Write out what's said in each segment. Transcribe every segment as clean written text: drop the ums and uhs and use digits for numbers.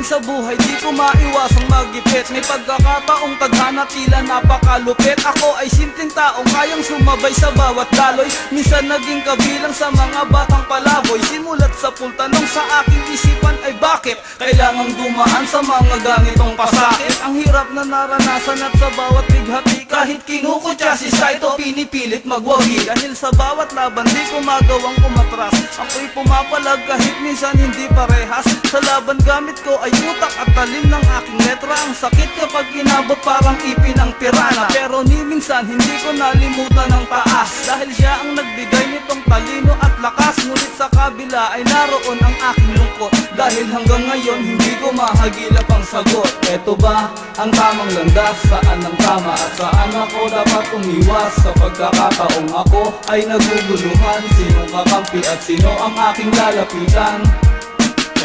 sa buhay, di ko maiwasang magipit. May pagkakataong tadhana tila napakalupit. Ako ay simpleng taong kayang sumabay sa bawat daloy. Minsan naging kabilang sa mga batang palaboy. Simulat sa pultanong sa aking isipan ay bakit kailangang dumaan sa mga ganitong pasakit. Ang hirap na naranasan at sa bawat bighati, kahit kinukutya si Saito, pinipilit magwagi. Dahil sa bawat laban di ko magawang kumatras. Ako'y pumapalag kahit minsan hindi parehas. Sa laban gamit ko ay utak at talim ng aking letra. Ang sakit kapag inabot parang ipin ang tirana. Pero ni minsan hindi ko nalimutan ang taas, dahil siya ang nagbigay nitong talino at lakas. Ngunit sa kabila ay naroon ang aking lungkot, dahil hanggang ngayon hindi ko mahagilap ang sagot. Eto ba ang tamang landas? Saan ang tama at saan ako dapat umiwas? Sa pagkakataong ako ay naguguluhan, sinong kakampi at sino ang aking lalapitan?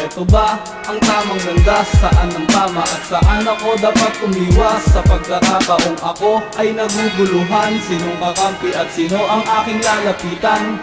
Eto ba ang tamang landas? Saan ang tama at saan ako dapat umiwas? Sa pagkakataong ako ay naguguluhan, sinong kakampi at sino ang aking lalapitan?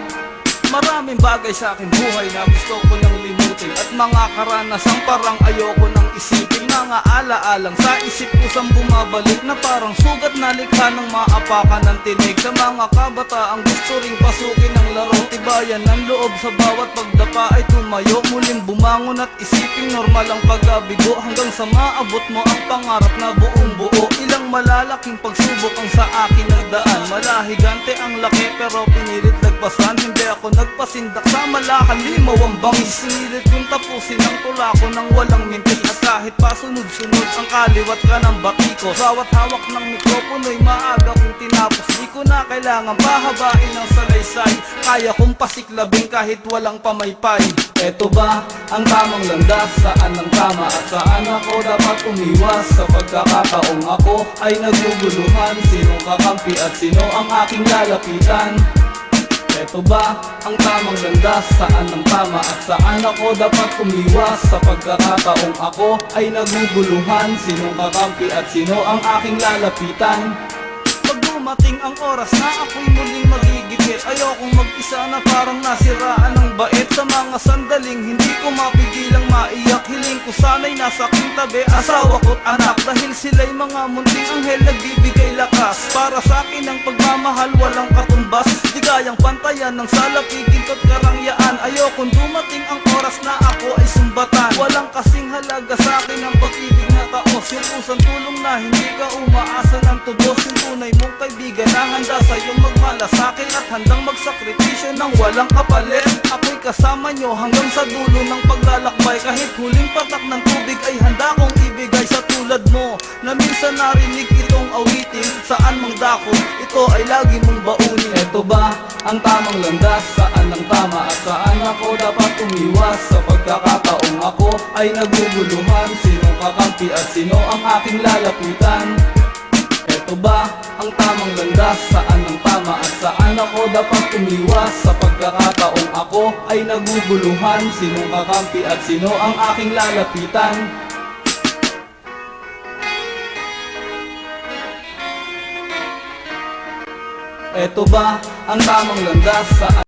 Maraming bagay sa aking buhay na gusto ko nang limutin, at mga karanasang parang ayoko nang isipin. Mga alaalang sa isip ko sang bumabalik, na parang sugat na likha ng maapakan ng tinig. Sa mga kabataang gusto ring pasukin ang laro, tibayan ng loob sa bawat pagdapa ay tumayo. Muling bumangon at isiping normal ang pag-abigo, hanggang sa maabot mo ang pangarap na buong buo. Ilang malalaking pagsubok ang sa akin nagdaan, malahigante ang laki pero pinilit lagpasan. Hindi ako nagpasindak sa malakalimaw ang bangis. Sinilit kong tapusin ang tula ko nang walang mintis, at kahit pa sunod-sunod ang kaliwat ka ng bati ko. Bawat hawak ng mikropono'y maaga kong tinapos. Di ko na kailangan pahabain ng salaysay, kaya kong pasiklabing kahit walang pamaypay. Eto ba ang tamang landas? Saan ang tama at saan ako dapat umiwas? Sa pagkakataong ako ay naguguluhan, sinong kakampi at sino ang aking lalapitan? Eto ba ang tamang landas? Saan ang tama at saan ako dapat umiwas? Sa pagkakataong ako ay naguguluhan, sinong kakampi at sino ang aking lalapitan? Pag dumating ang oras na ako'y muling magigipit, ayokong mag-isa na parang nasiraan ng bait. Sa mga sandaling hindi ko mapigilang maiyak, hiling ko sana'y nasa aking tabi asawa ko't anak, dahil sila'y mga munting anghel nagbibigay lakas. Para sa akin ang pagmamahal walang katumbas, di kayang pantayan ng salapigin ko't karangyaan. Ayokong dumating ang oras na ako ay sumbatan, walang kasing halaga sa akin ang pag-ibig na taos. Yung pusang tulong na hindi ka umaasa ng tubos, yung tunay mong kaibigan na handa sa'yo magmalasakit at handang magsakripisyo ng walang kapalit. Ako'y kasama nyo hanggang sa dulo ng paglalakbay, kahit huling patak ng tubig ay handa kong ibigay sa tulad mo, na minsan narinig itong awitin. Saan mang dako, ito ay lagi mong baunin. Eto ba ang tamang landas? Saan ang tama at saan ako dapat umiwas? Sa pagkakataong ako ay naguguluhan, sinong kakampi at sino ang aking lalapitan? Eto ba ang tamang landas? Saan ang tama at saan ako dapat umiwas? Sa pagkakataong ako ay naguguluhan, sinong kakampi at sino ang aking lalapitan? Eto ba ang tamang landas? Saan